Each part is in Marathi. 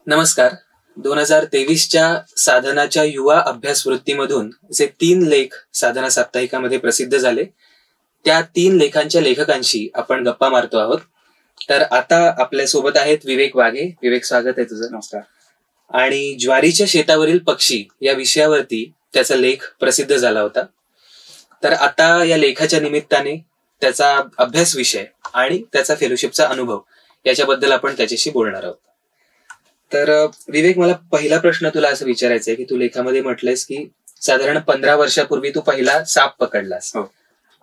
नमस्कार. 2023च्या साधनाच्या युवा अभ्यास वृत्तीमधून जे 3 लेख साधना साप्ताहिकामध्ये प्रसिद्ध झाले, त्या 3 लेखांच्या लेखकांशी आपण गप्पा मारतो आहोत. तर आता आपल्या सोबत आहेत विवेक वाघे. विवेक, स्वागत आहे तुझं. नमस्कार. आणि ज्वारीच्या शेतावरील पक्षी या विषयावरती त्याचा लेख प्रसिद्ध झाला होता. तर आता या लेखाच्या निमित्ताने त्याचा अभ्यास विषय आणि त्याचा फेलोशिपचा अनुभव याच्याबद्दल आपण त्याच्याशी बोलणार आहोत. तर विवेक, मला पहिला प्रश्न तुला असं विचारायचा आहे की तू लेखामध्ये म्हटलंयस की साधारण 15 वर्षापूर्वी तू पहिला साप पकडलास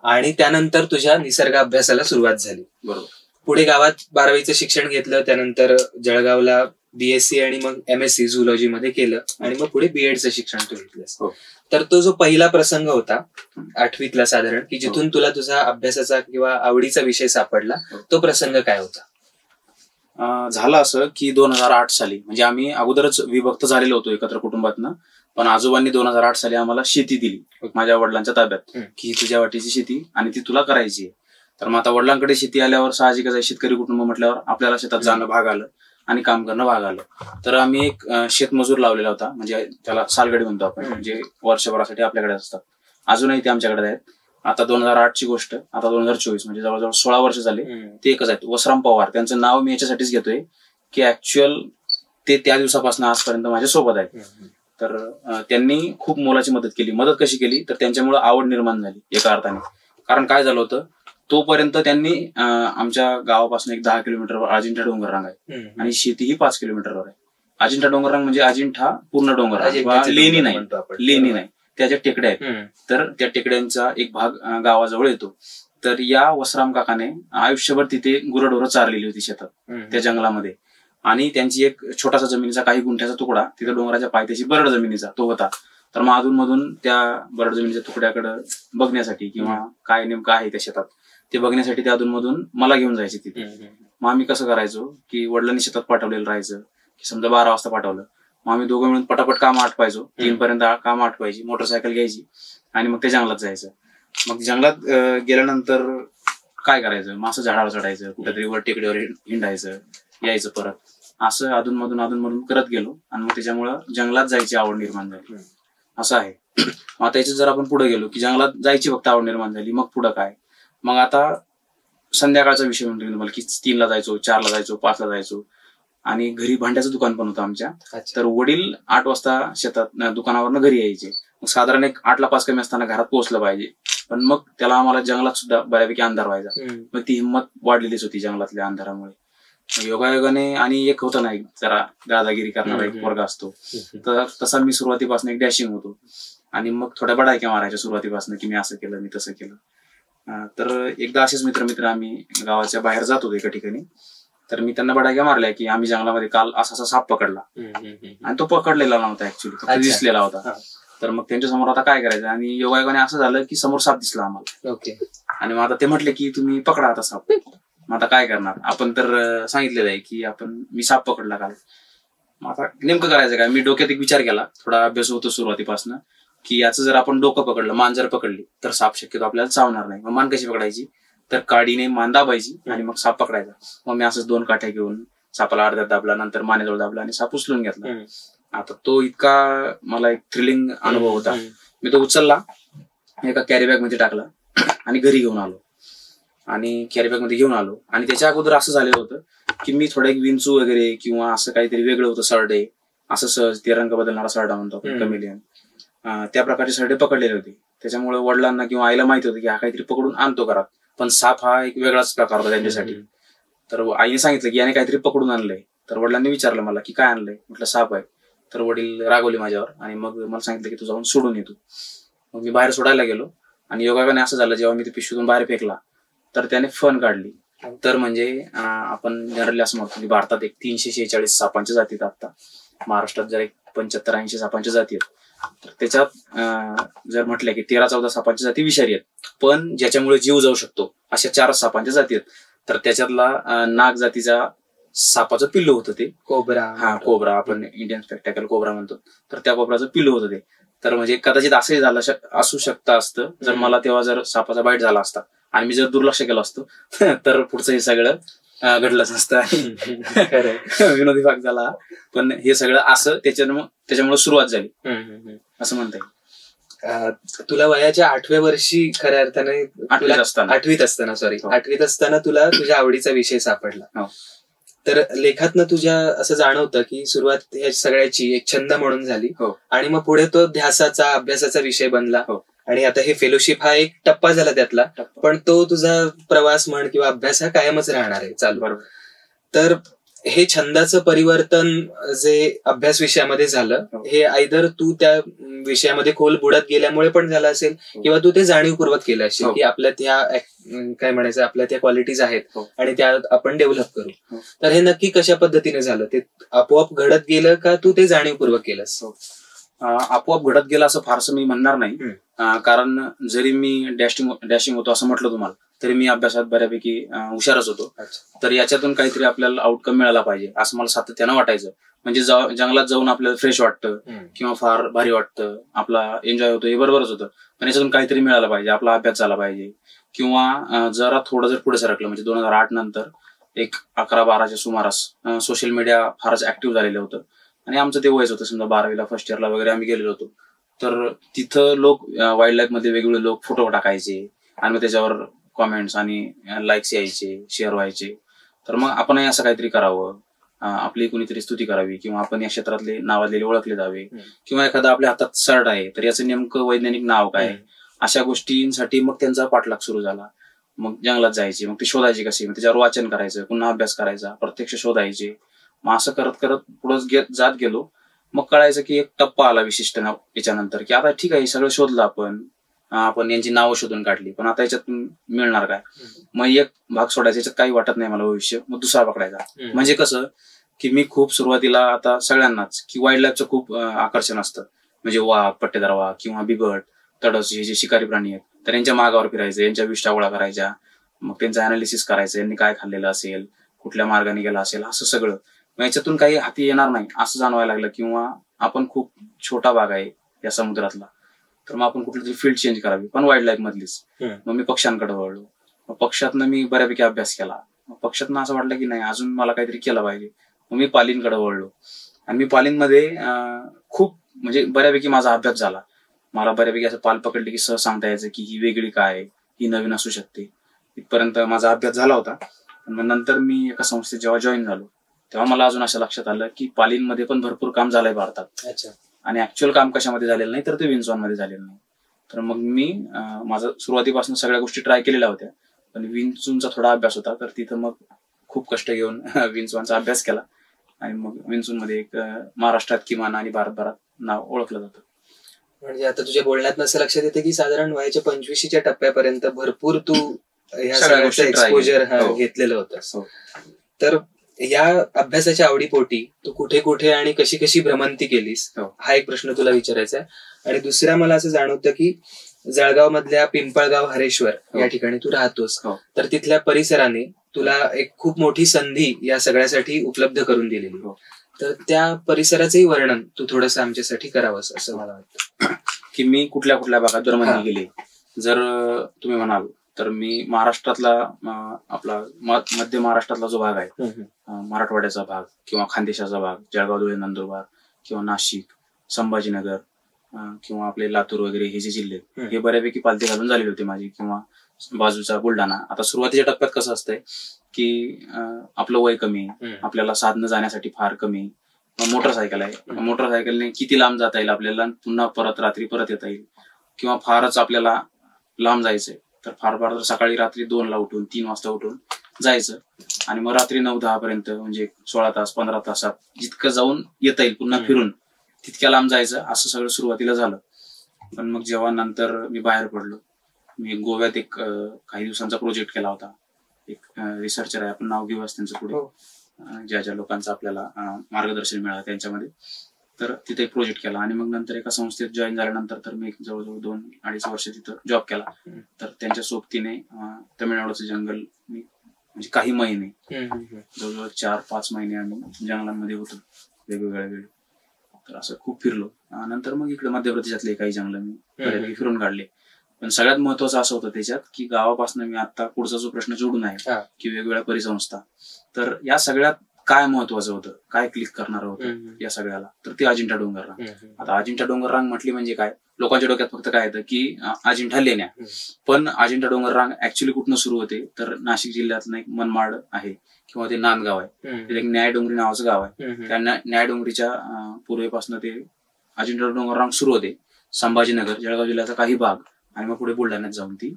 आणि त्यानंतर तुझ्या निसर्ग अभ्यासाला सुरुवात झाली. बरोबर. पुढे गावात 12वीचं शिक्षण घेतलं, त्यानंतर जळगावला BSc आणि मग MSc झुलॉजी मध्ये केलं आणि मग पुढे BEdचं शिक्षण तू घेतलंस. तर तो जो पहिला प्रसंग होता 8वीतला साधारण, की जिथून तुला तुझा अभ्यासाचा किंवा आवडीचा विषय सापडला, तो प्रसंग काय होता? झालं असं की 2008 साली, म्हणजे आम्ही अगोदरच विभक्त झालेलो होतो एकत्र कुटुंबातनं, पण आजोबांनी 2008 साली आम्हाला शेती दिली माझ्या वडिलांच्या ताब्यात, की तुझ्या वाटीची शेती आणि ती तुला करायची आहे. तर मग आता वडिलांकडे शेती आल्यावर साहजिकच आहे, शेतकरी कुटुंब म्हटल्यावर आपल्याला शेतात जाणं भाग आलं आणि काम करणं भाग आलं. तर आम्ही एक शेतमजूर लावलेला होता, म्हणजे त्याला सालगडी म्हणतो आपण, म्हणजे वर्षभरासाठी आपल्याकडे असतात. अजूनही ते आमच्याकडे आहेत. आता 2008ची गोष्ट, आता 2024, म्हणजे जवळजवळ 16 वर्ष झाले. ते एकच आहेत, वसराम पवार. त्यांचं नाव मी याच्यासाठीच घेतोय की ऍक्च्युअल ते त्या दिवसापासून आजपर्यंत माझ्या सोबत आहेत. तर त्यांनी खूप मोलाची मदत केली. मदत कशी केली तर त्यांच्यामुळे आवड निर्माण झाली एका अर्थाने. कारण काय झालं होतं, तोपर्यंत त्यांनी आमच्या गावापासून एक 10 किलोमीटरवर अजिंठा डोंगररांग आहे आणि शेती ही 5 किलोमीटरवर आहे. अजिंठा डोंगररांग म्हणजे अजिंठा पूर्ण डोंगर, लेणी नाही, त्याच्या टेकड्या आहेत. तर त्या टेकड्यांचा एक भाग गावाजवळ येतो. तर या वसराम काकाने आयुष्यभर तिथे गुरढोरं चारलेली होती शेतात, त्या जंगलामध्ये. आणि त्यांची एक छोटासा जमिनीचा काही गुंठ्याचा तुकडा तिथे डोंगराच्या पायथ्याशी बरड जमिनीचा तो होता. तर मग अधूनमधून त्या बरड जमिनीच्या तुकड्याकडे बघण्यासाठी किंवा काय नेमकं आहे त्या शेतात ते बघण्यासाठी ते अधूनमधून मला घेऊन जायचे तिथे. मग आम्ही कसं करायचो की वडिलांनी शेतात पाठवलेलं राहायचं, की समजा 12 वाजता पाठवलं, मग आम्ही दोघं मिळून पटापट काम आटपायचो. 3 पर्यंत काम आटपायची, मोटरसायकल घ्यायची आणि मग ते जंगलात जायचं. मग जंगलात गेल्यानंतर काय करायचं, मग असं झाडावर चढायचं, कुठेतरी वर टेकडीवर हिंडायचं, यायचं परत. असं अधूनमधून करत गेलो आणि मग त्याच्यामुळं जंगलात जायची आवड निर्माण झाली. असं आहे. मग आता याच्यात जर आपण पुढे गेलो की जंगलात जायची फक्त आवड निर्माण झाली, मग पुढं काय, मग आता संध्याकाळचा विषय म्हणतो तुम्हाला की 3ला जायचो, 4ला जायचो, 5ला जायचो. आणि घरी भांड्याचं दुकान पण होतं आमच्या. तर वडील 8 वाजता शेतात दुकानावरनं घरी यायचे. मग साधारण एक 8ला 5 कमी असताना घरात पोहोचलं पाहिजे. पण मग त्याला आम्हाला जंगलात सुद्धा बऱ्यापैकी अंधार व्हायचा. मग ती हिंमत वाढलेलीच होती जंगलातल्या अंधारामुळे. योगायोगाने आणि एक होतं ना, एक जरा दादागिरी करणारा एक वर्ग असतो, तर तसा मी सुरुवातीपासून एक डॅशिंग होतो. आणि मग थोड्या बडायक्या मारायच्या सुरुवातीपासून की मी असं केलं, मी तसं केलं. तर एकदा असेच मित्र आम्ही गावाच्या बाहेर जात होतो एका ठिकाणी. तर मी त्यांना बडाक्या मारल्या की आम्ही जंगलामध्ये काल असा साप पकडला, आणि तो पकडलेला नव्हता, ऍक्च्युअली दिसलेला होता. तर मग त्यांच्या समोर आता काय करायचं, आणि योगायोगाने असं झालं की समोर साप दिसला आम्हाला. आणि मग आता ते म्हटले की तुम्ही पकडा आता साप. मग आता काय करणार, आपण तर सांगितलेलं आहे की मी साप पकडला काल. मग आता नेमकं करायचं काय, मी डोक्यात एक विचार केला, थोडा अभ्यास होतो सुरुवातीपासून, की याचं जर आपण डोकं पकडलं, मान जर पकडली तर साप शक्यतो आपल्याला चावणार नाही. मग मान कशी पकडायची, तर काडीने मान दाबायची आणि मग साप पकडायचा. मग मी असंच 2 काठ्या घेऊन सापाला अर्ध्यात दाबला, नंतर मानेजवळ दाबला आणि साप उचलून घेतला. आता तो इतका मला एक थ्रिलिंग अनुभव होता. मी तो उचलला, एका कॅरीबॅग मध्ये टाकला आणि घरी घेऊन आलो. आणि कॅरीबॅग मध्ये घेऊन आलो आणि त्याच्या अगोदर असं झालेलं होतं की मी थोडं एक विंचू वगैरे किंवा असं काहीतरी वेगळं होतं, सरडे, असं सहज ते रंग बदलणारा सरडा म्हणतो कमेलियन, त्या प्रकारचे सरडे पकडलेले होते. त्याच्यामुळे वडिलांना किंवा आईला माहिती होतं की हा काहीतरी पकडून आणतो घरात, पण साप हा एक वेगळाच प्रकार होता त्यांच्यासाठी. तर आईने सांगितलं की याने काहीतरी पकडून आणलंय. तर वडिलांनी विचारलं मला की काय आणलंय, म्हटलं साप आहे. तर वडील रागवले माझ्यावर आणि मग मला सांगितलं की तू जाऊन सोडून येतो. मग मी बाहेर सोडायला गेलो आणि योगायोगाने असं झालं, जेव्हा मी ते पिशवीतून बाहेर फेकला तर त्याने फन काढली. तर म्हणजे आपण जनरली असं म्हणतो की भारतात एक 346 सापांच्या जाती आहेत. आता महाराष्ट्रात जर एक 75-80 सापांच्या जाती आहेत. तर त्याच्यात जर म्हटलं की 13-14 सापांच्या जाती विषारी आहेत, पण ज्याच्यामुळे जीव जाऊ शकतो अशा 4 सापांच्या जाती आहेत. तर त्याच्यातला नाग जातीचा सापाचं पिल्लू होतं ते कोबरा. कोबरा आपण इंडियन स्पेक्टॅकल कोबरा म्हणतो. तर त्या कोबराचं पिल्लू होतं ते. तर म्हणजे कदाचित असंही झालं असू शकतं असतं जर मला तेव्हा जर सापाचा बाईट झाला असता आणि मी जर दुर्लक्ष केलं असतं तर पुढचं हे सगळं घडलंच नसतं आणि विनोदी भाग झाला. पण हे सगळं असं त्याच्यामुळे सुरुवात झाली असं म्हणता येईल. तुला वयाच्या 8व्या वर्षी खऱ्या अर्थाने 8वीत असताना तुला तुझ्या आवडीचा विषय सापडला. तर लेखातनं तुझ्या असं जाणवतं की सुरुवात या सगळ्याची एक छंद म्हणून झाली आणि मग पुढे तो ध्यासाचा अभ्यासाचा विषय बनला आणि आता हे फेलोशिप हा एक टप्पा झाला त्यातला, पण तो तुझा प्रवास म्हण किंवा अभ्यास हा कायमच राहणार आहे चालू. तर हे छंदाचं परिवर्तन जे अभ्यास विषयामध्ये झालं हे आयदर तू त्या विषयामध्ये खोल बुडत गेल्यामुळे पण झालं असेल किंवा तू ते जाणीवपूर्वक केलं असेल की आपल्यात ह्या काय म्हणायचं आपल्यात ह्या क्वालिटीज आहेत आणि त्या आपण डेव्हलप करू. तर हे नक्की कशा पद्धतीने झालं? ते आपोआप घडत गेलं का तू ते जाणीवपूर्वक केलंस? आपोआप घडत गेलं असं फारसं मी म्हणणार नाही, कारण जरी मी डॅशिंग होतो असं म्हटलं तुम्हाला तरी मी अभ्यासात बऱ्यापैकी हुशारच होतो. तर याच्यातून काहीतरी आपल्याला आउटकम मिळाला पाहिजे असं मला सातत्यानं वाटायचं. म्हणजे जंगलात जाऊन आपल्याला फ्रेश वाटतं किंवा फार भारी वाटतं, आपला एन्जॉय होतो, हे बरोबरच होतं, पण याच्यातून काहीतरी मिळालं पाहिजे, आपला अभ्यास झाला पाहिजे. किंवा जरा थोडं जर पुढे सरकलं म्हणजे 2008 नंतर एक 11-12च्या सुमारास सोशल मीडिया फारच ऍक्टिव्ह झालेलं होतं आणि आमचं ते वयच होतं, समजा 12वीला फर्स्ट इयरला वगैरे आम्ही गेलेलो होतो. तर तिथं लोक वाईल्ड लाईफ मध्ये वेगवेगळे लोक फोटो टाकायचे आणि मग त्याच्यावर कॉमेंट्स आणि लाईक्स यायचे, शेअर व्हायचे. तर मग आपणही असं काहीतरी करावं, आपली कुणीतरी स्तुती करावी किंवा आपण या क्षेत्रातले नावाजलेले ओळखले जावे किंवा एखादा आपल्या हातात सर्ट आहे तर याचं नेमकं वैज्ञानिक नाव काय, अशा गोष्टींसाठी मग त्यांचा पाठलाग सुरू झाला. मग जंगलात जायचे, मग ते शोधायचे कसे, मग त्याच्यावर वाचन करायचं, पुन्हा अभ्यास करायचा, प्रत्यक्ष शोधायचे. मग असं करत करत पुढे जात गेलो. मग कळायचं की एक टप्पा आला विशिष्ट याच्यानंतर की आता ठीक आहे सगळं शोधलं आपण यांची नावं शोधून काढली, पण आता याच्यात मिळणार काय? मग एक भाग सोडायचा, याच्यात काही वाटत नाही मला भविष्य, मग दुसरा पकडायचा. म्हणजे कसं की मी खूप सुरुवातीला आता सगळ्यांनाच की वाईल्ड लाईफचं खूप आकर्षण असतं, म्हणजे वाघ, पट्टेदार वाघ किंवा बिबट, तडस, हे जे शिकारी प्राणी आहेत तर यांच्या मागावर फिरायचं, यांच्या विष्ठा गोळा करायच्या, मग त्यांचं अनालिसिस करायचं, यांनी काय खाल्लेलं असेल, कुठल्या मार्गाने गेला असेल, असं सगळं. मग याच्यातून काही हाती येणार नाही असं जाणवायला लागलं, किंवा आपण खूप छोटा भाग आहे या समुद्रातला, तर मग आपण कुठली तरी फील्ड चेंज करावी, पण वाईल्ड लाईफ मधलीच. मग मी पक्ष्यांकडे वळलो. मग पक्षातनं मी बऱ्यापैकी अभ्यास केला. मग पक्षातनं असं वाटलं की नाही अजून मला काहीतरी केलं पाहिजे. मग मी पालींकडे वळलो आणि मी पालींमध्ये खूप म्हणजे बऱ्यापैकी माझा अभ्यास झाला. मला बऱ्यापैकी असं पाल पकडले की सहज सांगता यायचं की ही वेगळी काय, ही नवीन असू शकते, इथपर्यंत माझा अभ्यास झाला होता. मग नंतर मी एका संस्थेत जेव्हा जॉईन झालो तेव्हा मला अजून असं लक्षात आलं की पालींमध्ये पण भरपूर काम झालंय भारतात, आणि ऍक्च्युअल काम कशामध्ये झालेलं नाही तर ते विंचवांमध्ये झालेलं नाही. तर मग मी माझं सुरुवातीपासून सगळ्या गोष्टी ट्राय केलेल्या होत्या, पण विंचूंचा थोडा अभ्यास होता, तर तिथं मग खूप कष्ट घेऊन विंचवांचा अभ्यास केला आणि मग विंचूंमध्ये एक महाराष्ट्रात किमान आणि भारतभरात नाव ओळखलं जातं. म्हणजे आता तुझ्या बोलण्यात असं लक्षात येते की साधारण वयाच्या 25च्या टप्प्यापर्यंत भरपूर तू ह्या सगळ्याचं एक्सपोजर घेतलेलं होतंस. तर या अभ्यासाच्या आवडीपोटी तू कुठे कुठे आणि कशी कशी भ्रमंती केलीस, हा एक प्रश्न तुला विचारायचा आहे. आणि दुसरा मला असं जाणवतं की जळगाव मधल्या पिंपळगाव हरेश्वर या ठिकाणी तू राहतोस, तर तिथल्या परिसराने तुला एक खूप मोठी संधी या सगळ्यासाठी उपलब्ध करून दिलेली. तर त्या परिसराचंही वर्णन तू थोडंसं आमच्यासाठी करावंस असं मला वाटतं. की मी कुठल्या कुठल्या भागात भ्रमंती गेली जर तुम्ही म्हणाल तर मी महाराष्ट्रातला आपला मध्य महाराष्ट्रातला जो भाग आहे, मराठवाड्याचा भाग किंवा खानदेशाचा भाग, जळगाव, धुळे, नंदुरबार किंवा नाशिक, संभाजीनगर किंवा आपले लातूर वगैरे हे जे जिल्हे, हे बऱ्यापैकी पालथी घालून झालेले होते माझी, किंवा बाजूचा बुलढाणा. आता सुरुवातीच्या टप्प्यात कसं असतंय की आपलं वय कमी, आपल्याला साधनं जाण्यासाठी फार कमी, मोटरसायकल आहे, मोटरसायकलने किती लांब जाता येईल आपल्याला, पुन्हा परत रात्री परत येता येईल, किंवा फारच आपल्याला लांब जायचंय तर फार सकाळी रात्री 2ला उठून 3 वाजता उठून जायचं आणि मग रात्री 9-10 पर्यंत म्हणजे 16 तास 15 तासात जितकं जाऊन येता येईल पुन्हा फिरून तितक्या लांब जायचं, असं सगळं सुरुवातीला झालं. पण मग जेव्हा नंतर मी बाहेर पडलो, मी गोव्यात एक काही दिवसांचा प्रोजेक्ट केला होता. एक रिसर्चर आहे, आपण नाव घेऊच त्यांचं पुढे, ज्या ज्या लोकांचं आपल्याला मार्गदर्शन मिळालं त्यांच्यामध्ये, तर तिथे एक प्रोजेक्ट केला. आणि मग नंतर एका संस्थेत जॉईन झाल्यानंतर तर मी जवळजवळ 2-2.5 वर्ष तिथं जॉब केला. तर त्यांच्या सोबतीने तमिळनाडूचं जंगल मी म्हणजे काही महिने, जवळजवळ 4-5 महिने आम्ही जंगलांमध्ये होतो वेगवेगळ्या वेळी. तर असं खूप फिरलो. नंतर मग इकडे मध्य प्रदेशातले काही जंगल मी बऱ्यापैकी फिरून काढले. पण सगळ्यात महत्वाचं असं होतं त्याच्यात की गावापासून मी आता पुढचा जो प्रश्न जोडून आहे की वेगवेगळ्या परिसंस्था, तर या सगळ्यात काय महत्वाचं होतं, काय क्लिक करणार होतं या सगळ्याला, तर ते अजिंठा डोंगर रांग. आता अजिंठा डोंगर रांग म्हटली म्हणजे काय, लोकांच्या डोक्यात फक्त काय येतं की अजिंठा लेण्या, पण अजिंठा डोंगर रांग ऍक्च्युली कुठनं सुरू होते तर नाशिक जिल्ह्यातलं एक मनमाड आहे किंवा ते नांदगाव आहे, ते एक न्यायडोंगरी नावाचं गाव आहे. त्या न्यायडोंगरीच्या पूर्वेपासून ते अजिंठा डोंगर रांग सुरू होते. संभाजीनगर, जळगाव जिल्ह्याचा काही भाग आणि मग पुढे बुलढाण्यात जाऊन ती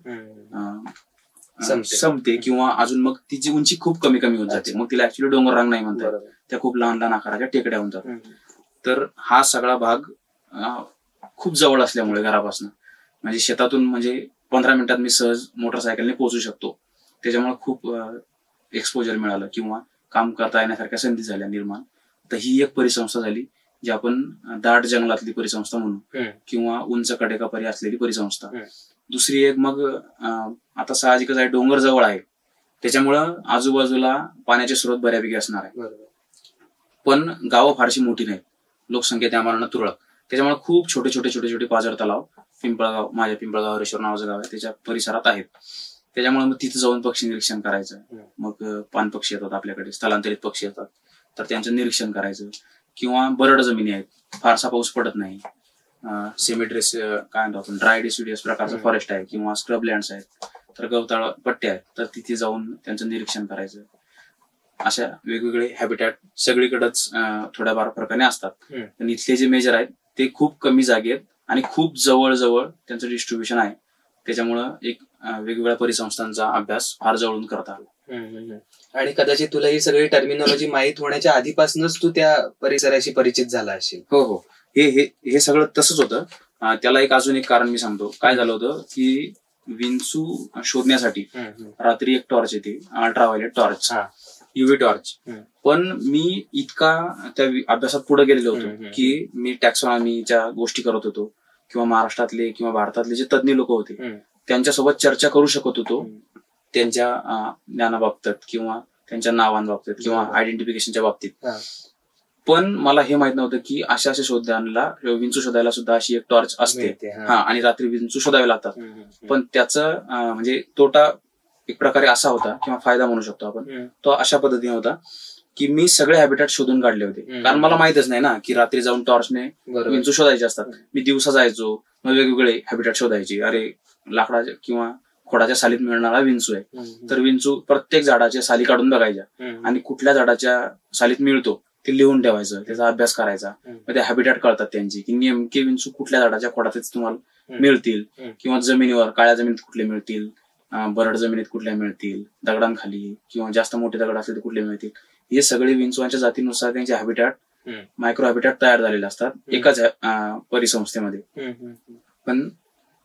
संपते किंवा अजून मग तिची उंची खूप कमी कमी होत जाते. मग तिला ऍक्च्युली डोंगर रांग नाही म्हणतात, त्या खूप लहान लहान आकाराच्या टेकड्या होतात. तर हा सगळा भाग खूप जवळ असल्यामुळे घरापासून, म्हणजे शेतातून म्हणजे 15 मिनिटात मी सहज मोटरसायकलने पोहोचू शकतो. त्याच्यामुळे खूप एक्सपोजर मिळालं किंवा काम करता येण्यासारख्या संधी झाल्या निर्माण. तर ही एक परिसंस्था झाली जी आपण दाट जंगलातली परिसंस्था म्हणू किंवा उंच कडेकापरी असलेली परिसंस्था. दुसरी एक मग आता साहजिकच आहे, डोंगर जवळ आहे त्याच्यामुळं आजूबाजूला पाण्याचे स्रोत बऱ्यापैकी असणार आहे, पण गावं फारशी मोठी नाहीत, लोकसंख्या त्या मानानं तुरळक. त्याच्यामुळे खूप छोटे छोटे छोटे छोटे पाझर तलाव, पिंपळगाव, माझ्या पिंपळगाव हरेश्वर नावाचं गाव आहे त्याच्या परिसरात आहेत. त्याच्यामुळे मग तिथं जाऊन पक्षी निरीक्षण करायचं. मग पान पक्षी येतात आपल्याकडे, स्थलांतरित पक्षी येतात, तर त्यांचं निरीक्षण करायचं. किंवा बरड जमिनी आहेत, फारसा पाऊस पडत नाही, सेमिड्रेस काय म्हणतो आपण, ड्राय डिसिडियस प्रकारचं फॉरेस्ट आहे किंवा स्क्रब लँड्स आहेत, तर गवताळ पट्ट्या आहेत, तर तिथे जाऊन त्यांचं निरीक्षण करायचं. अशा वेगवेगळे हॅबिटॅट सगळीकडेच थोड्याफार फरकाने असतात. पण इथले जे मेजर आहेत ते खूप कमी जागेत आणि खूप जवळ त्यांचं डिस्ट्रीब्युशन आहे. त्याच्यामुळं एक वेगवेगळ्या परिसंस्थांचा अभ्यास फार जवळून करता आला. आणि कदाचित तुला ही सगळी टर्मिनॉलॉजी माहीत होण्याच्या आधीपासूनच तू त्या परिसराशी परिचित झाला असेल. हो, हे सगळं तसंच होतं. त्याला अजून एक कारण मी सांगतो. काय झालं होतं की विंचू शोधण्यासाठी रात्री एक टॉर्च येते, अल्ट्राव्हायोलेट टॉर्च, युव्ही टॉर्च. पण मी इतका त्या अभ्यासात पुढे गेलेलो होतो की मी टॅक्सॉनॉमीच्या गोष्टी करत होतो किंवा महाराष्ट्रातले किंवा भारतातले जे तज्ञ लोक होते त्यांच्यासोबत चर्चा करू शकत होतो त्यांच्या ज्ञानाबाबतीत किंवा त्यांच्या नावांबाबतीत किंवा आयडेंटिफिकेशनच्या बाबतीत. पण मला हे माहित नव्हतं की अशा शोधांना, विंचू शोधायला सुद्धा अशी एक टॉर्च असते आणि रात्री विंचू शोधावे लागतात. पण त्याचं म्हणजे तोटा एक प्रकारे असा होता किंवा फायदा म्हणू शकतो आपण, तो अशा पद्धतीने होता की मी सगळे हॅबिटॅट शोधून काढले होते. कारण मला माहितच नाही ना की रात्री जाऊन टॉर्चने विंचू शोधायचे असतात. मी दिवसा जायचो, मग वेगवेगळे हॅबिटॅट शोधायचे. अरे लाकडाच्या किंवा खोडाच्या सालीत मिळणारा विंचू आहे, तर विंचू प्रत्येक झाडाच्या साली काढून बघायच्या आणि कुठल्या झाडाच्या सालीत मिळतो ते लिहून ठेवायचं, त्याचा अभ्यास करायचा. मग ते हॅबिटॅट कळतात त्यांची की नेमके विंचू कुठल्या झाडाच्या खोडातच तुम्हाला मिळतील किंवा जमिनीवर, काळ्या जमिनीत कुठले मिळतील, बरड जमिनीत कुठल्या मिळतील, दगडांखाली किंवा जास्त मोठे दगड असले तर कुठले मिळतील. हे सगळे विंचवांच्या जातीनुसार त्यांचे हॅबिटॅट, मायक्रो हॅबिटॅट तयार झालेले असतात एकाच परिसंस्थेमध्ये. पण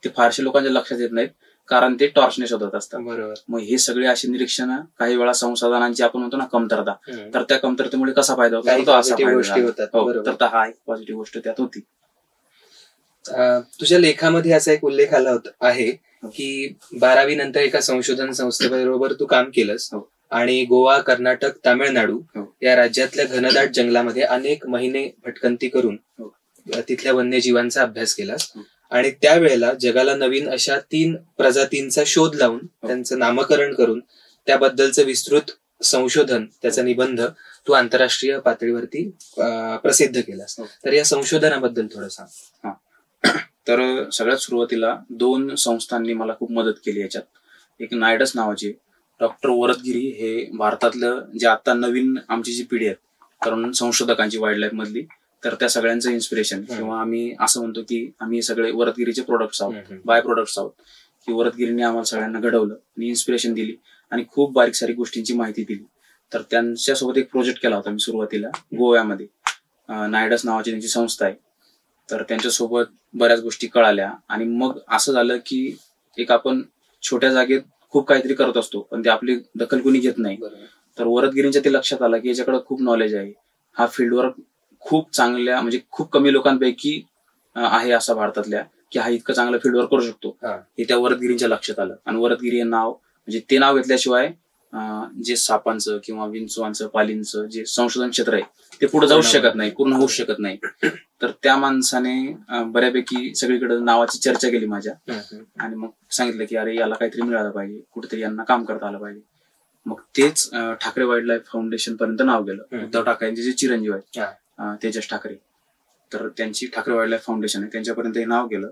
ते फारशे लोकांच्या लक्षात येत नाहीत कारण ते टॉर्चने शोधत असतात. मग हे सगळे असे निरीक्षण काही वेळा संसाधनांची आपण म्हणतो ना कमतरता, तर त्या कमतरतेमुळे कसा फायदा होतो, तर हा एक पॉझिटिव्ह गोष्ट त्यात होती. तुझ्या लेखामध्ये असा एक उल्लेख आला आहे की 12वी नंतर एका संशोधन संस्थेबरोबर तू काम केलंस आणि गोवा, कर्नाटक, तामिळनाडू या राज्यातल्या घनदाट जंगलामध्ये अनेक महिने भटकंती करून तिथल्या वन्यजीवांचा अभ्यास केलास. आणि त्यावेळेला जगाला नवीन अशा 3 प्रजातींचा शोध लावून त्यांचं नामकरण करून त्याबद्दलचं विस्तृत संशोधन, त्याचा निबंध तू आंतरराष्ट्रीय पातळीवरती प्रसिद्ध केलास. तर या संशोधनाबद्दल थोडं सांग. तर सगळ्यात सुरुवातीला 2 संस्थांनी मला खूप मदत केली याच्यात. एक नायडस नावाचे डॉक्टर वरदगिरी, हे भारतातलं जे आता नवीन आमची जी पिढी आहे कारण संशोधकांची वाईल्ड लाईफ मधली, तर त्या सगळ्यांचं इन्स्पिरेशन किंवा आम्ही असं म्हणतो की आम्ही सगळे वरदगिरीचे प्रोडक्ट्स आहोत, बाय प्रोडक्ट्स आहोत, की वरदगिरीने आम्हाला सगळ्यांना घडवलं आणि इन्स्पिरेशन दिली आणि खूप बारीक सारीक गोष्टींची माहिती दिली. तर त्यांच्यासोबत एक प्रोजेक्ट केला होता मी सुरुवातीला गोव्यामध्ये. नायडस नावाची त्यांची संस्था आहे, तर त्यांच्यासोबत बऱ्याच गोष्टी कळाल्या आणि मग असं झालं की एक आपण छोट्या जागेत खूप काहीतरी करत असतो पण ते आपली दखल कोणी घेत नाही. तर वरदगिरींच्या ते लक्षात आलं की याच्याकडे खूप नॉलेज आहे, हा फील्डवर खूप चांगल्या म्हणजे खूप कमी लोकांपैकी आहे असा भारतातल्या की हा इतकं चांगलं फील्डवर करू शकतो, हे त्या वरदगिरींच्या लक्षात आलं. आणि वरदगिरी हे नाव म्हणजे ते नाव घेतल्याशिवाय जे सापांचं किंवा विंचवांचं, पालींचं जे संशोधन क्षेत्र आहे ते पुढे जाऊच शकत नाही, पूर्ण होऊ शकत नाही. तर त्या माणसाने बऱ्यापैकी सगळीकडे नावाची चर्चा केली माझ्या, आणि मग सांगितलं की अरे याला काहीतरी मिळालं पाहिजे, कुठेतरी यांना काम करता आलं पाहिजे. मग तेच ठाकरे वाईल्ड लाईफ फाउंडेशन पर्यंत नाव गेलं. उद्धव ठाकरेंचे जे चिरंजीव आहेत तेजस ठाकरे, तर त्यांची ठाकरे वाईल्ड लाईफ फाउंडेशन आहे, त्यांच्यापर्यंत हे नाव गेलं.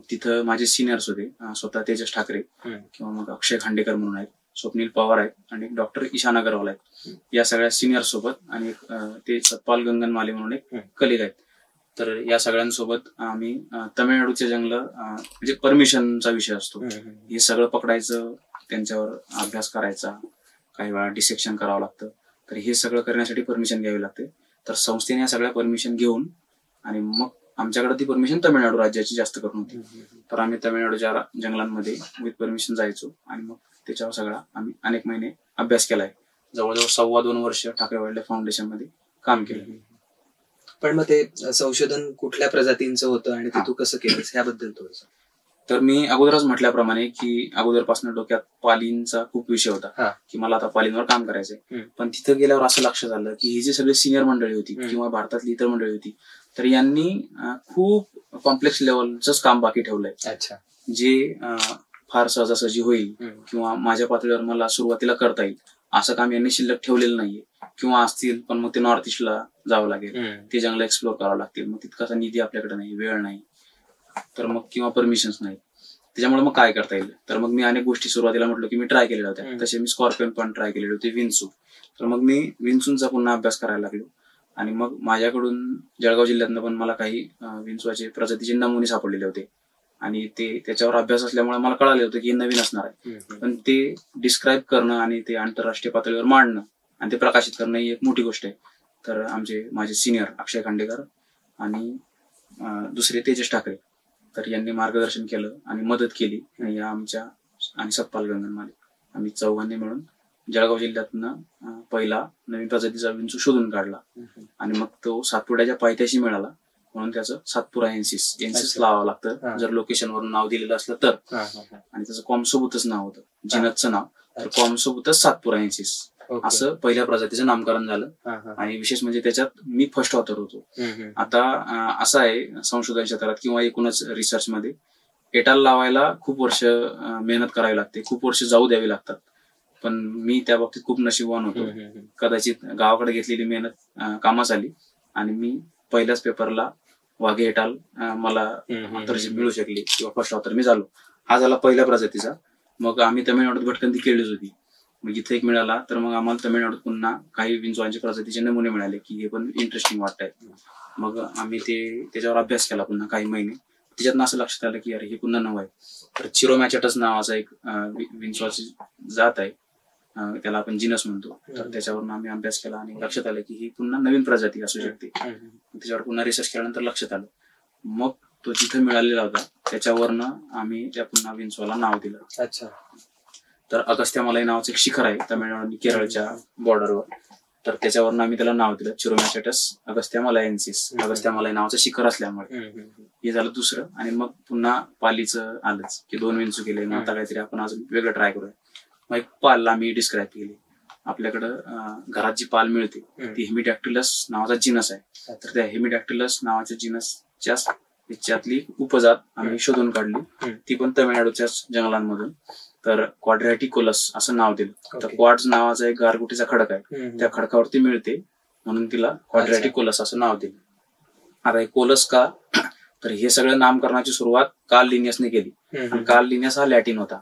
तिथं माझे सिनियर्स होते, स्वतः तेजस ठाकरे किंवा मग अक्षय खांडेकर म्हणून आहेत, स्वप्नील पवार आहेत आणि डॉक्टर ईशान अगरवाल आहेत. या सगळ्या सिनियर सोबत आणि ते सतपाल गंगनमाले म्हणून एक कलिग आहेत. तर या सगळ्यांसोबत आम्ही तमिळनाडूचे जंगल, म्हणजे परमिशनचा विषय असतो, हे सगळं पकडायचं, त्यांच्यावर अभ्यास करायचा, काही वेळा डिसेक्शन करावं लागतं. तर हे सगळं करण्यासाठी परमिशन घ्यावी लागते. तर संस्थेने या सगळ्या परमिशन घेऊन आणि मग आमच्याकडे ती परमिशन तमिळनाडू राज्याची जास्त करून होती. तर आम्ही तमिळनाडूच्या जंगलांमध्ये विथ परमिशन जायचो आणि मग त्याच्यावर सगळा आम्ही अनेक महिने अभ्यास केलाय. जवळजवळ 2.25 वर्ष ठाकरे वाईल्ड लाईफ फाउंडेशन मध्ये काम केलं. पण मग ते संशोधन कुठल्या प्रजातींचं होतं आणि ते तू कसं केलंस याबद्दल थोडंसं? तर मी अगोदरच म्हटल्याप्रमाणे की अगोदरपासून डोक्यात पालींचा खूप विषय होता की मला आता पालींवर काम करायचंय. पण तिथं गेल्यावर असं लक्षात आलं की ही जी सगळी सिनियर मंडळी होती किंवा भारतातली इतर मंडळी होती, तर यांनी खूप कॉम्प्लेक्स लेवलच काम बाकी ठेवलंय, जे फार सहजासहजी होईल किंवा माझ्या पातळीवर मला सुरुवातीला करता येईल असं काम यांनी शिल्लक ठेवलेलं नाहीये. किंवा असतील पण मग ते नॉर्थ ईस्टला जावं लागेल, ते जंगल एक्सप्लोर करावं लागतील, मग तितकासा निधी आपल्याकडे नाही, वेळ नाही, तर मग किंवा परमिशन्स नाही. त्याच्यामुळे मग काय करता येईल, तर मग मी अनेक गोष्टी सुरुवातीला म्हटलं की मी ट्राय केलेल्या होत्या. तसे मी स्कॉर्पियन पण ट्राय केलेले होते, विंचू. तर मग मी विंचूंचा पुन्हा अभ्यास करायला लागलो आणि मग माझ्याकडून जळगाव जिल्ह्यातनं पण मला काही विंचवाचे प्रजातीचे नमुने सापडलेले होते आणि ते त्याच्यावर अभ्यास असल्यामुळे मला कळाले होतं की हे नवीन असणार आहे. पण ते डिस्क्राईब करणं आणि ते आंतरराष्ट्रीय पातळीवर मांडणं आणि ते प्रकाशित करणं ही एक मोठी गोष्ट आहे. तर माझे सिनियर अक्षय खांडेकर आणि दुसरे तेजस ठाकरे, तर यांनी मार्गदर्शन केलं आणि मदत केली. या आमच्या आणि सतपाल गंगनमाले, आम्ही चौघांनी मिळून जळगाव जिल्ह्यातनं पहिला नवीन प्रजातीचा विंचू शोधून काढला आणि मग तो सातपुड्याच्या पायथ्याशी मिळाला, म्हणून त्याचं सातपुरा एन्सिस लावावं लागतं जर लोकेशनवरून नाव दिलेलं असलं तर. आणि त्याचं कॉमसोबतच नाव होतं, जिनतचं नाव, तर कॉमसोबतच सातपुरा एन्सिस असं पहिल्या प्रजातीचं नामकरण झालं. आणि विशेष म्हणजे त्याच्यात मी फर्स्ट ऑथर होतो. आता असं आहे संशोधन क्षेत्रात किंवा एकूणच रिसर्च मध्ये, एटाल लावायला खूप वर्ष मेहनत करावी लागते, खूप वर्ष जाऊ द्यावी लागतात. पण मी त्या बाबतीत खूप नशीबवान होतो. कदाचित गावाकडे घेतलेली मेहनत कामास आली आणि मी पहिल्याच पेपरला वाघे एटाल मला ऑथरशिप मिळू शकली किंवा फर्स्ट ऑथर मी झालो. हा झाला पहिल्या प्रजातीचा. मग आम्ही तमिळनाडूत भटकंती केलीच होती, मग इथे एक मिळाला, तर मग आम्हाला तमिळनाडूत पुन्हा काही विंचवांच्या प्रजातीचे नमुने मिळाले की हे पण इंटरेस्टिंग वाटतंय. मग आम्ही त्याच्यावर अभ्यास केला पुन्हा काही महिने. त्याच्यातनं असं लक्षात आलं की अरे हे पुन्हा नवं आहे. तर चिरोमॅचेटस नावाचा एक विंचवाची जात आहे, त्याला आपण जिनस म्हणतो. तर त्याच्यावरून आम्ही अभ्यास केला आणि लक्षात आलं की ही पुन्हा नवीन प्रजाती असू शकते. त्याच्यावर पुन्हा रिसर्च केल्यानंतर लक्षात आलं. मग तो जिथे मिळालेला होता त्याच्यावरनं आम्ही त्या पुन्हा विंचवाला नाव दिलं. अच्छा. तर अगस्त्यामलाई नावाचं एक शिखर आहे तमिळनाडू आणि केरळच्या बॉर्डरवर, तर त्याच्यावरनं आम्ही त्याला नाव दिलं चिरोमॅचेटस अगस्त्यामलायन्सिस. अगस्त्यामलाई नावाचं शिखर असल्यामुळे हे झालं दुसरं. आणि मग पुन्हा पालीचं आलंच की 2 विंचू केले, मग आता काहीतरी आपण अजून वेगळं ट्राय करूया. मग एक पाल आम्ही डिस्क्राईब केली. आपल्याकडं घरात जी पाल मिळते ती हेमिडॅक्टिलस नावाचा जिनस आहे. तर त्या हेमिडॅक्टिलस नावाच्या जिनसच्या त्याच्यातली उपजात आम्ही शोधून काढली, ती पण तमिळनाडूच्याच जंगलांमधून. तर क्वाड्रॅटिकोलस असं नाव दिलं. तर क्वाड्स नावाचा एक गारगुटीचा खडक आहे, त्या खडकावरती मिळते म्हणून तिला क्वाड्रॅटिकोलस असं नाव दिलं. आता हे कोलस का, तर हे सगळं नामकरणाची सुरुवात कार्ल लिनियसने केली. आणि कार्ल लिनियस हा लॅटिन होता.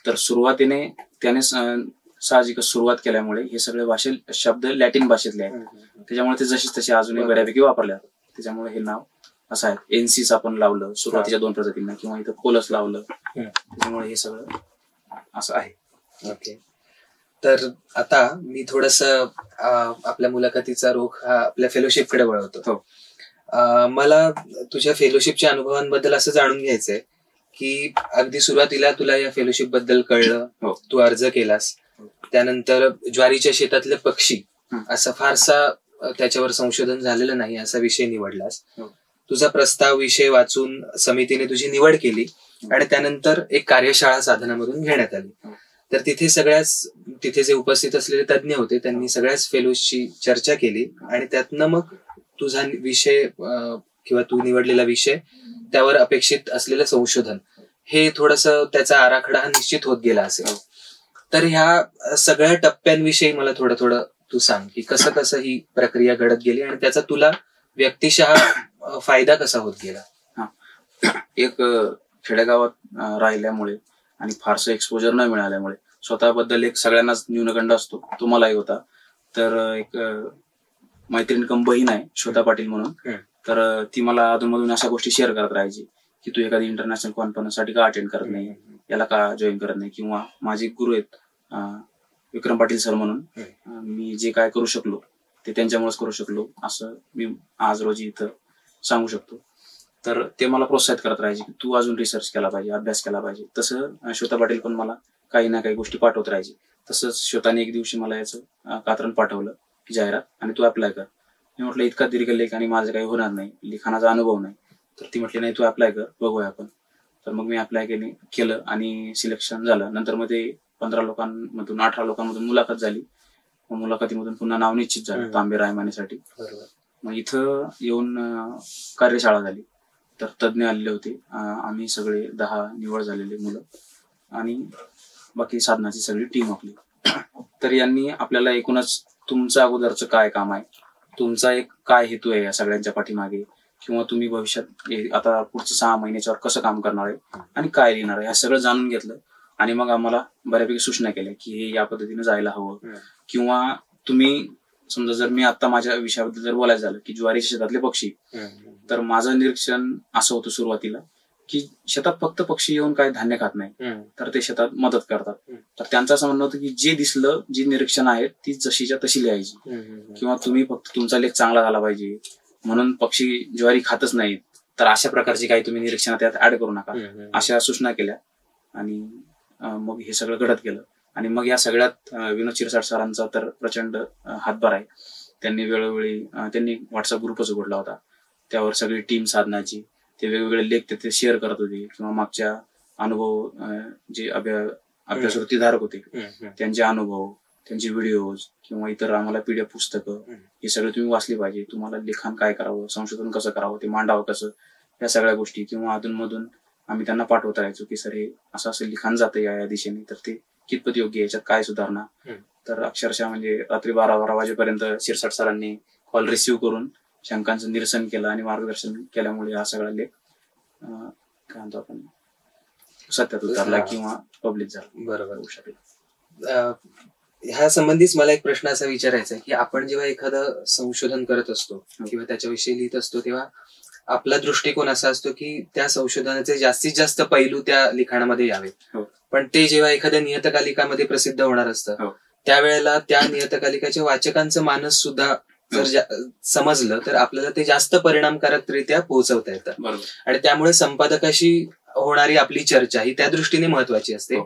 तर सुरुवातीने त्याने साहजिकच सुरुवात केल्यामुळे हे सगळे शब्द लॅटिन भाषेतले आहेत. त्याच्यामुळे ते जशी तसे अजूनही बऱ्यापैकी वापरले जातात. त्याच्यामुळे हे नाव असं आहे. एन्सिस आपण लावलं सुरुवातीच्या 2 प्रजातींना, किंवा इथं कोलस लावलं, त्याच्यामुळे हे सगळं असं आहे. ओके. तर आता मी थोडस आपल्या मुलाखतीचा रुख हा आपल्या फेलोशिपकडे वळवतो. मला तुझ्या फेलोशिपच्या अनुभवांबद्दल असं जाणून घ्यायचंय की अगदी सुरुवातीला तुला या फेलोशिप बद्दल कळलं, तू अर्ज केलास, त्यानंतर ज्वारीच्या शेतातले पक्षी असा फारसा त्याच्यावर संशोधन झालेलं नाही असा विषय निवडलास. तुझा प्रस्ताव विषय वाचून समितीने तुझी निवड केली आणि त्यानंतर एक कार्यशाळा साधनामधून घेण्यात आली. तर तिथे जे उपस्थित असलेले तज्ज्ञ होते त्यांनी सगळ्याच फेलोजची चर्चा केली आणि त्यातनं मग तुझा विषय किंवा तू निवडलेला विषय, त्यावर अपेक्षित असलेलं संशोधन, हे थोडंसं त्याचा आराखडा हा निश्चित होत गेला असेल. तर ह्या सगळ्या टप्प्यांविषयी मला थोडं तू सांग की कसं कसं ही प्रक्रिया घडत गेली आणि त्याचा तुला व्यक्तिशः फायदा कसा होत गेला. एक खेडेगावात राहिल्यामुळे आणि फारसं एक्सपोजर न मिळाल्यामुळे स्वतःबद्दल एक सगळ्यांनाच न्यूनगंड असतो, तो मलाही होता. तर एक मैत्रीण कम बहीण आहे श्वेता पाटील म्हणून, तर ती मला अधूनमधून अशा गोष्टी शेअर करत राहायची की तू एखादी इंटरनॅशनल कॉन्फरन्ससाठी का अटेंड करत नाही, याला का जॉईन करत नाही. किंवा माझे गुरु आहेत विक्रम पाटील सर म्हणून, मी जे काय करू शकलो ते त्यांच्यामुळेच करू शकलो असं मी आज रोजी इथं सांगू शकतो. तर ते मला प्रोत्साहित करत राहायचे की तू अजून रिसर्च केला पाहिजे, अभ्यास केला पाहिजे. तसं श्वेता पाटील पण मला काही ना काही गोष्टी पाठवत राहायची. तसंच श्वेताने एक दिवशी मला याचं कात्रण पाठवलं जाहिरात, आणि तू अप्लाय कर. मी म्हटलं इतका दीर्घ लेख आणि माझं काही होणार नाही, लिखाणाचा अनुभव नाही. तर ती म्हटली नाही तू अप्लाय कर, बघूया आपण. तर मग मी अप्लाय केलं आणि सिलेक्शन झालं. नंतर मग ते 18 लोकांमधून मुलाखत झाली. मग मुलाखतीमधून पुन्हा नाव निश्चित झालं तांबे रायमानेसाठी. मग इथं येऊन कार्यशाळा झाली, तर तज्ज्ञ आलेले होते. आम्ही सगळे 10 निवड झालेले मुलं आणि बाकी साधनाची सगळी टीम आपली. तर यांनी आपल्याला एकूणच तुमचं अगोदरचं काय काम आहे, तुमचा एक काय हेतू आहे या सगळ्यांच्या पाठीमागे, किंवा तुम्ही भविष्यात आता पुढच्या 6 महिन्याच्यावर कसं काम करणार आहे आणि काय लिहिणार आहे, हे सगळं जाणून घेतलं. आणि मग आम्हाला बऱ्यापैकी सूचना केल्या की हे या पद्धतीने जायला हवं. किंवा तुम्ही समजा जर मी आता माझ्या विषयाबद्दल जर बोलायचं झालं की ज्वारीच्या शेतातले पक्षी, तर माझं निरीक्षण असं होतं सुरुवातीला की शेतात फक्त पक्षी येऊन काय धान्य खात नाही, तर ते शेतात मदत करतात. तर त्यांचं असं म्हणणं होतं की जे दिसलं, जी निरीक्षण आहेत ती जशीच्या तशी लिहायची. किंवा तुम्ही फक्त तुमचा लेख चांगला झाला पाहिजे म्हणून पक्षी ज्वारी खातच नाहीत, तर अशा प्रकारची काही तुम्ही निरीक्षणात त्यात ऍड करू नका, अशा सूचना केल्या. आणि मग हे सगळं घडत गेलं. आणि मग या सगळ्यात विनोद शिरसाट सरांचा तर प्रचंड हातभार आहे. त्यांनी वेळोवेळी त्यांनी व्हॉट्सअप ग्रुपच उघडला होता, त्यावर सगळी टीम साधनाची ते वेगवेगळे लेख ते शेअर करत होते. किंवा मागच्या अनुभव जे अभ्यासवृत्तीधारक होते त्यांचे अनुभव, त्यांचे व्हिडिओज किंवा इतर आम्हाला PDF पुस्तकं, हे सगळे तुम्ही वाचले पाहिजे. तुम्हाला लिखाण काय करावं, संशोधन कसं करावं, ते मांडावं कसं, या सगळ्या गोष्टी. किंवा अधूनमधून आम्ही त्यांना पाठवत राहायचो की सर हे असं लिखाण जातं या दिशेने, तर ते कितपत योग्य, याच्यात काय सुधारणा. तर अक्षरशः म्हणजे रात्री 12 वाजेपर्यंत शिरसाट सरांनी कॉल रिसिव्ह करून शंकांचं निरसन केलं आणि मार्गदर्शन केल्यामुळे हा सगळा लेख काय म्हणतो आपण सत्यात उतरला किंवा पब्लिश झाला. बरोबर होऊ शकला. ह्या संबंधीच मला एक प्रश्न असा विचारायचा आहे की आपण जेव्हा एखादं संशोधन करत असतो किंवा त्याच्याविषयी लिहित असतो, तेव्हा आपला दृष्टिकोन असा असतो की त्या संशोधनाचे जास्तीत जास्त पैलू त्या लिखाणामध्ये यावेत. पण ते जेव्हा एखाद्या नियतकालिकामध्ये प्रसिद्ध होणार असतं, त्यावेळेला त्या नियतकालिकाच्या वाचकांचं मानस सुद्धा जर समजलं तर आपल्याला ते जास्त परिणामकारकरित्या पोहोचवता येतं. आणि त्यामुळे संपादकाशी होणारी आपली चर्चा ही त्या दृष्टीने महत्वाची असते.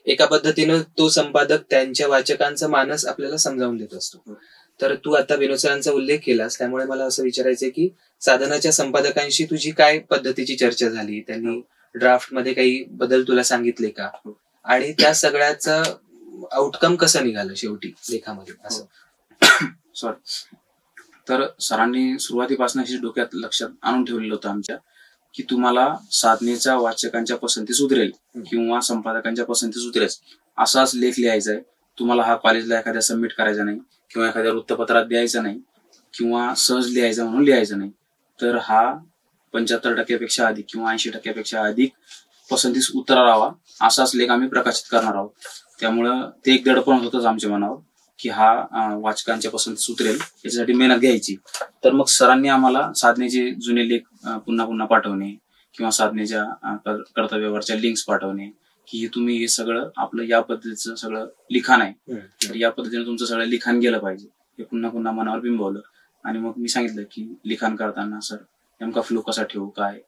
एका पद्धतीनं तो संपादक त्यांच्या वाचकांचं मानस आपल्याला समजावून देत असतो. तर तू आता विनोद सरांचा उल्लेख केलास, त्यामुळे मला असं विचारायचंय की साधनाच्या संपादकांशी तुझी काय पद्धतीची चर्चा झाली, त्यांनी ड्राफ्ट मध्ये काही बदल तुला सांगितले का, आणि त्या सगळ्याचा आउटकम कसं निघालं शेवटी लेखामध्ये असं. सॉरी, तर सरांनी सुरुवातीपासून अशी डोक्यात लक्षात आणून ठेवलेलं होतं आमच्या की तुम्हाला साधनेच्या वाचकांच्या पसंतीस उतरेल किंवा संपादकांच्या पसंतीस उतरेल असाच लेख लिहायचा आहे. तुम्हाला हा कॉलेजला एखाद्या सबमिट करायचा नाही किंवा एखाद्या वृत्तपत्रात द्यायचा नाही किंवा सहज लिहायचा म्हणून लिहायचा नाही. तर हा 75% अधिक किंवा 80% अधिक पसंतीस उतरावा असाच लेख आम्ही प्रकाशित करणार आहोत. त्यामुळं ते एक दडपण होतंच आमच्या मनावर की हा वाचकांच्या पसंतीस उतरेल, याच्यासाठी मेहनत घ्यायची. तर मग सरांनी आम्हाला साधनेचे जुने लेख पुन्हा पुन्हा पाठवणे किंवा साधनेच्या कर्तव्यावरच्या लिंक्स पाठवणे की तुम्ही हे सगळं आपलं या पद्धतीचं सगळं लिखाण आहे, तर या पद्धतीने तुमचं सगळं लिखाण गेलं पाहिजे, हे पुन्हा पुन्हा मनावर बिंबवलं. आणि मग मी सांगितलं की लिखाण करताना सर नेमका फ्लो कसा ठेवू, काय,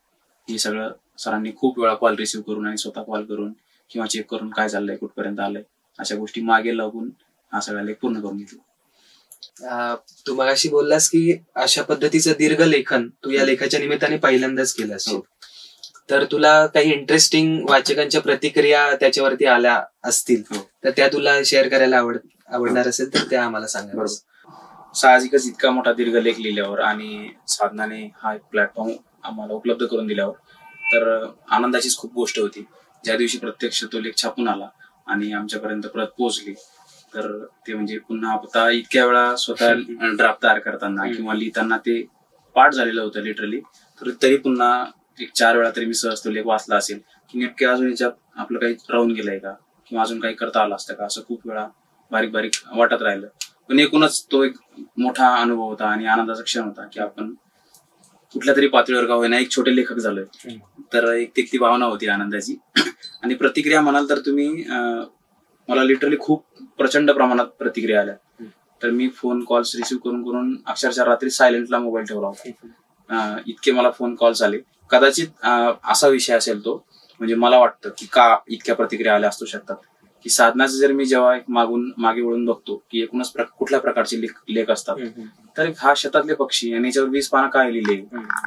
हे सगळं सरांनी खूप वेळा कॉल रिसिव्ह करून आणि स्वतः कॉल करून किंवा चेक करून काय चाललंय, कुठपर्यंत आलंय, अशा गोष्टी मागे लागून हा सगळा लेख पूर्ण करून घेतला. तू मगाशी बोललास की अशा पद्धतीचं दीर्घ लेखन तू या लेखाच्या निमित्ताने पहिल्यांदाच केलं असेल, तर तुला काही इंटरेस्टिंग वाचकांच्या प्रतिक्रिया त्याच्यावरती आल्या असतील तर त्या तुला शेअर करायला आवडणार असेल तर त्या आम्हाला सांगा. साहजिकच इतका मोठा दीर्घ लेख लिहिल्यावर आणि साधनाने हा एक प्लॅटफॉर्म आम्हाला उपलब्ध करून दिल्यावर तर आनंदाचीच खूप गोष्ट होती. ज्या दिवशी प्रत्यक्ष तो लेख छापून आला आणि आमच्यापर्यंत प्रत पोहोचली तर ते म्हणजे पुन्हा आता इतक्या वेळा स्वतः ड्राफ्ट तयार करताना किंवा लिहिताना ते पाठ झालेलं होतं लिटरली, तर तरी पुन्हा एक 4 वेळा तरी मी सहज तो लेख वाचला असेल की नेमके अजून याच्यात आपलं काही राहून गेलंय का किंवा अजून काही करता आलं असतं का, असं खूप वेळा बारीक बारीक वाटत राहिलं. पण एकूणच तो एक मोठा अनुभव होता आणि आनंदाचा क्षण होता की आपण कुठल्या तरी पातळीवर का होईना एक छोटे लेखक झालोय. तर एक ती भावना होती आनंदाची. आणि प्रतिक्रिया म्हणाल तर तुम्ही मला लिटरली खूप प्रचंड प्रमाणात प्रतिक्रिया आल्या. तर मी फोन कॉल्स रिसिव्ह करून करून अक्षरशः रात्री सायलेंटला मोबाईल ठेवला होता. इतके मला फोन कॉल्स आले. कदाचित असा विषय असेल तो, म्हणजे मला वाटतं की का इतक्या प्रतिक्रिया आल्या असू शकतात की साधनाचे जर मी जेव्हा मागे वळून बघतो की एकूणच कुठल्या प्रकारचे लेख असतात, तर हा शेतातले पक्षी आणि याच्यावर 20 पानं काय लिहिले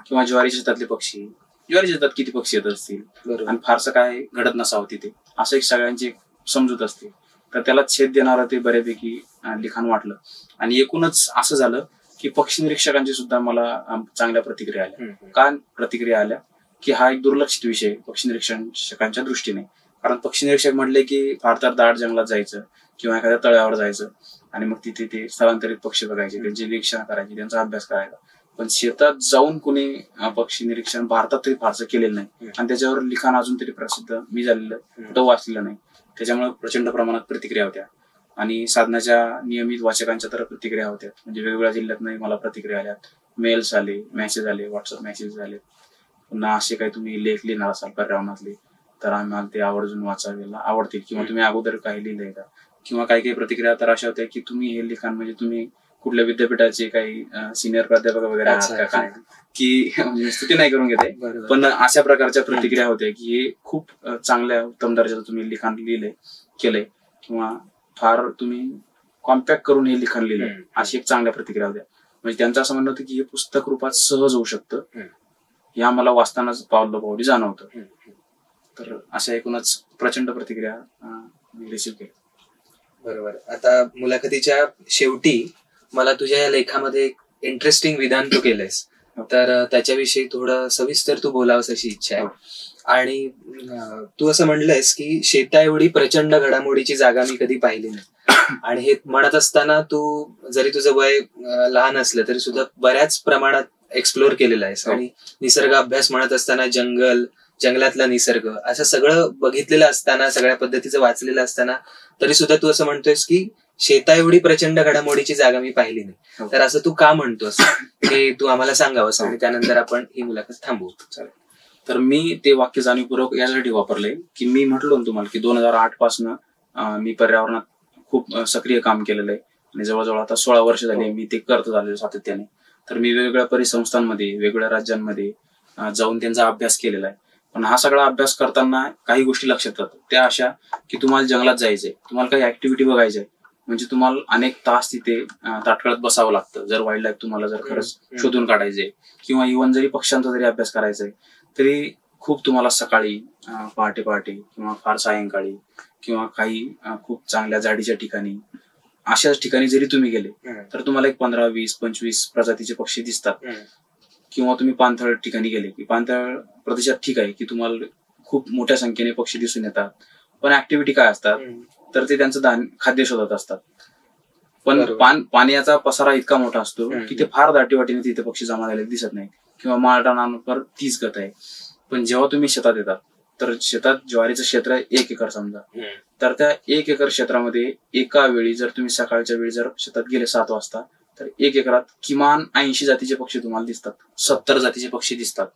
किंवा ज्वारीच्या शेतातले पक्षी, ज्वारीच्या शेतात किती पक्षी येत असतील आणि फारसं काय घडत नसावं तिथे, असं एक सगळ्यांची समजूत असते. तर त्याला छेद देणारं ते बऱ्यापैकी लिखाण वाटलं. आणि एकूणच असं झालं की पक्षी निरीक्षकांची सुद्धा मला चांगल्या प्रतिक्रिया आल्या. का प्रतिक्रिया आल्या की हा एक दुर्लक्षित विषय पक्षी निरीक्षकांच्या दृष्टीने. कारण पक्षी निरीक्षक म्हटले की फार तर दाट जंगलात जायचं किंवा एखाद्या तळ्यावर जायचं आणि मग तिथे ते स्थलांतरित पक्षी बघायचे, त्यांचे निरीक्षण करायचे, त्यांचा अभ्यास करायचा. पण शेतात जाऊन कुणी पक्षी निरीक्षण भारतात तरी फारसं केलेलं नाही आणि त्याच्यावर लिखाण अजून तरी प्रसिद्ध मी झालेलं कुठं वाचलेलं नाही. त्याच्यामुळे प्रचंड प्रमाणात प्रतिक्रिया होत्या आणि साधनाच्या नियमित वाचकांच्या तर प्रतिक्रिया होत्या. म्हणजे वेगवेगळ्या जिल्ह्यात मला प्रतिक्रिया आल्या, मेल्स आले, मेसेज आले, व्हॉट्सअप मेसेज आले. पुन्हा असे काही तुम्ही लेख लिहिणार असाल पर्यावरणातले तर आम्हाला ते आवर्जून वाचायला आवडतील किंवा तुम्ही अगोदर काही लिहिलंय का, किंवा काही प्रतिक्रिया तर अशा होत्या की तुम्ही हे लिखाण म्हणजे तुम्ही कुठल्या विद्यापीठाचे काही सिनियर प्राध्यापक वगैरे आहात का काय, की म्हणजे स्तुती नाही करून घेते, पण अशा प्रकारच्या प्रतिक्रिया होत्या की हे खूप चांगल्या उत्तम दर्जाचं तुम्ही लिखाण केलंय किंवा फार तुम्ही कॉम्पॅक्ट करून हे लिखाण लिहिलंय, अशी एक चांगल्या प्रतिक्रिया होत्या. म्हणजे त्यांचं असं म्हणणं होतं की हे पुस्तक रूपात सहज होऊ शकतं, हे आम्हाला वाचतानाच पावली जाणवतं. तर अशा एकूणच प्रचंड प्रतिक्रिया मी रिसिव्ह केली. बरोबर. आता मुलाखतीच्या शेवटी मला तुझ्या या लेखामध्ये एक इंटरेस्टिंग विधान तू केलंयस, तर त्याच्याविषयी थोडं सविस्तर तू बोलावंस अशी इच्छा आहे. आणि तू असं म्हणलंयस की शेता एवढी प्रचंड घडामोडीची जागा मी कधी पाहिली नाही. आणि हे म्हणत असताना तू जरी तुझं वय लहान असलं तरी सुद्धा बऱ्याच प्रमाणात एक्सप्लोर केलेलं आहेस. आणि निसर्ग अभ्यास म्हणत असताना जंगलातला निसर्ग असं सगळं बघितलेलं असताना, सगळ्या पद्धतीचं वाचलेलं असताना तरी सुद्धा तू असं म्हणतोयस की शेता एवढी प्रचंड घडामोडीची जागा मी पाहिली नाही. तर असं तू का म्हणतोस हे तू आम्हाला सांगावंस आणि त्यानंतर आपण ही मुलाखत थांबवू. चालेल. तर मी ते वाक्य जाणीवपूर्वक यासाठी वापरलंय की मी म्हटलो ना तुम्हाला की 2008 पासून मी पर्यावरणात खूप सक्रिय काम केलेलं आहे आणि जवळजवळ आता 16 वर्ष झाली मी ते करत झालेलो सातत्याने. तर मी वेगवेगळ्या परिसंस्थांमध्ये, वेगवेगळ्या राज्यांमध्ये जाऊन त्यांचा अभ्यास केलेला आहे. पण हा सगळा अभ्यास करताना काही गोष्टी लक्षात येतात, त्या अशा की तुम्हाला जंगलात जायचंय, तुम्हाला काही ऍक्टिव्हिटी बघायचंय, म्हणजे तुम्हाला अनेक तास तिथे ताटकळत बसावं लागतं जर वाईल्ड लाईफ तुम्हाला जर खरंच शोधून काढायचंय, किंवा इव्हन जरी पक्ष्यांचा जरी अभ्यास करायचाय तरी खूप तुम्हाला सकाळी, पहाटे किंवा फार सायंकाळी किंवा काही खूप चांगल्या जाडीच्या ठिकाणी, अशाच ठिकाणी जरी तुम्ही गेले तर तुम्हाला एक 15, 20, 25 प्रजातीचे पक्षी दिसतात. किंवा तुम्ही पाणथळ ठिकाणी गेले की पाणथळ प्रदेशात ठीक आहे की तुम्हाला खूप मोठ्या संख्येने पक्षी दिसून येतात, पण ऍक्टिव्हिटी काय असतात तर ते त्यांचं खाद्य शोधत असतात. पण पाण्याचा पसारा इतका मोठा असतो की ते फार दाटीवाटीने तिथे पक्षी जमा झालेले दिसत नाही किंवा माळरानांवर तीच गत आहे. पण जेव्हा तुम्ही शेतात येतात तर शेतात ज्वारीचं क्षेत्र 1 एकर समजा, तर त्या 1 एकर क्षेत्रामध्ये एका वेळी जर तुम्ही सकाळच्या वेळी जर शेतात गेले 7 वाजता तर 1 एकरात किमान 80 जातीचे पक्षी तुम्हाला दिसतात, 70 जातीचे पक्षी दिसतात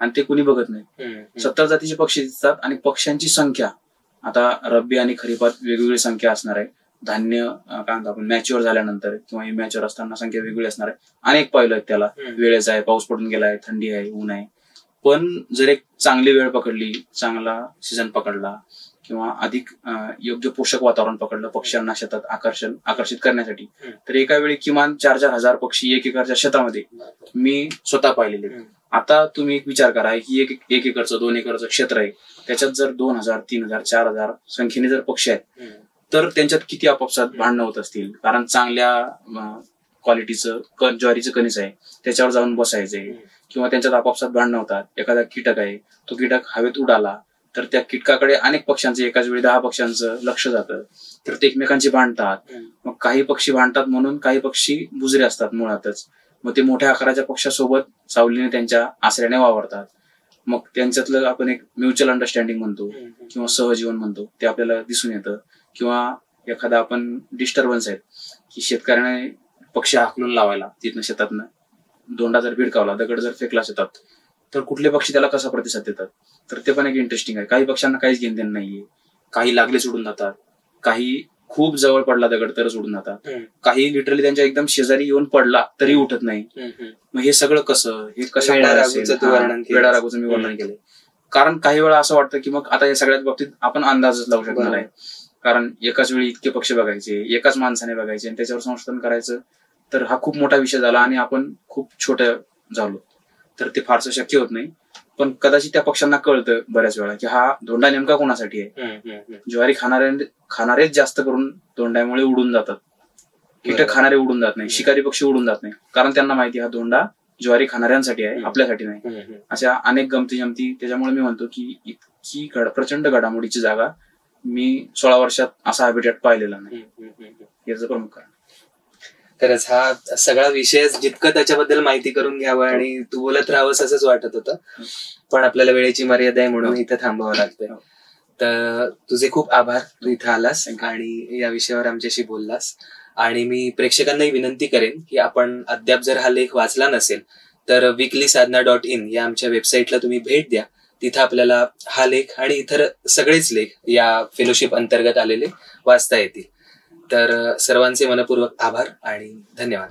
आणि ते कुणी बघत नाही. 70 जातीचे पक्षी दिसतात आणि पक्ष्यांची संख्या आता रब्बी आणि खरीपात वेगवेगळी संख्या असणार आहे. धान्य काय म्हणतो आपण मॅच्युअर झाल्यानंतर किंवा मॅच्युअर असताना संख्या वेगळी असणार आहे. अनेक पैलू आहेत त्याला, वेळेचा आहे, पाऊस पडून गेलाय, थंडी आहे, ऊन आहे. पण जर एक चांगली वेळ पकडली, चांगला सीझन पकडला किंवा अधिक योग्य पोषक वातावरण पकडलं पक्ष्यांना शेतात आकर्षित करण्यासाठी, तर एका वेळी किमान 4-4 हजार पक्षी 1 एकरच्या शेतामध्ये मी स्वतः पाहिलेले. आता तुम्ही एक विचार करा की 1 एकरचं 2 एकरचं क्षेत्र आहे, त्याच्यात जर 2000, 3000, 4000 संख्येने जर पक्षी आहेत तर त्यांच्यात किती आपापसात भांडणं होत असतील. कारण चांगल्या क्वालिटीचं ज्वारीचं कणीस आहे त्याच्यावर जाऊन बसायचंय, किंवा त्यांच्यात आपापसात भांडणं होतात. एखादा कीटक आहे, तो कीटक हवेत उडाला तर त्या कीटकाकडे अनेक पक्ष्यांचं एकाच वेळी 10 पक्ष्यांचं लक्ष जातं, तर ते एकमेकांची भांडतात. मग काही पक्षी भांडतात म्हणून काही पक्षी बुजरे असतात मुळातच, मग ते मोठ्या आकाराच्या पक्ष्यासोबत सावलीने त्यांच्या आश्रयाने वावरतात. मग त्यांच्यातलं आपण एक म्युच्युअल अंडरस्टँडिंग म्हणतो किंवा सहजीवन म्हणतो, ते आपल्याला दिसून येतं. किंवा एखादा आपण डिस्टर्बन्स आहे की शेतकऱ्याने पक्षी हाकलून लावायला तिथनं शेतातनं, दोंडा जर भिडकावला, दगड जर फेकला शेतात, तर कुठले पक्षी त्याला कसा प्रतिसाद देतात, तर ते पण एक इंटरेस्टिंग आहे. काही पक्ष्यांना काहीच घेणं देणं नाहीये, काही लागलेच उडून जातात, काही खूप जवळ पडला दगड तरच उडून जातात, काही लिटरली त्यांच्या एकदम शेजारी येऊन पडला तरी उठत नाही. मग हे सगळं कसं, हे कशा वेडारागूचं मी वर्णन केलंय. कारण काही वेळा असं वाटतं की मग आता या सगळ्याच बाबतीत आपण अंदाजच लावू शकणार आहे, कारण एकाच वेळी इतके पक्षी बघायचे, एकाच माणसाने बघायचे आणि त्याच्यावर संशोधन करायचं, तर हा खूप मोठा विषय झाला आणि आपण खूप छोटं झालो, तर ते फारसं शक्य होत नाही. पण कदाचित त्या पक्ष्यांना कळतं बऱ्याच वेळा की हा धोंडा नेमका कोणासाठी आहे. ज्वारी खाणारेच जास्त करून धोंड्यामुळे उडून जातात, कीटक खाणारे उडून जात नाही, शिकारी पक्षी उडून जात नाही, कारण त्यांना माहिती हा धोंडा ज्वारी खाणाऱ्यांसाठी आहे, आपल्यासाठी नाही. अशा अनेक गमती जमती. त्याच्यामुळे मी म्हणतो की इतकी प्रचंड घडामोडीची जागा मी 16 वर्षात असा हॅबिटॅट पाहिलेला नाही, याचं प्रमुख कारण. खरंच हा सगळा विषय जितकं त्याच्याबद्दल माहिती करून घ्यावं आणि तू बोलत राहावंस असंच वाटत होतं, पण आपल्याला वेळेची मर्यादा आहे म्हणून इथं थांबावं लागतंय. तर तुझे खूप आभार, तू इथं आलास आणि या विषयावर आमच्याशी बोललास. आणि मी प्रेक्षकांनाही विनंती करेन की आपण अद्याप जर हा लेख वाचला नसेल तर weeklysadhana.in या आमच्या वेबसाईटला तुम्ही भेट द्या. तिथं आपल्याला हा लेख आणि इतर सगळेच लेख या फेलोशिप अंतर्गत आलेले वाचता येतील. तर सर्वांचे मनपूर्वक आभार आणि धन्यवाद.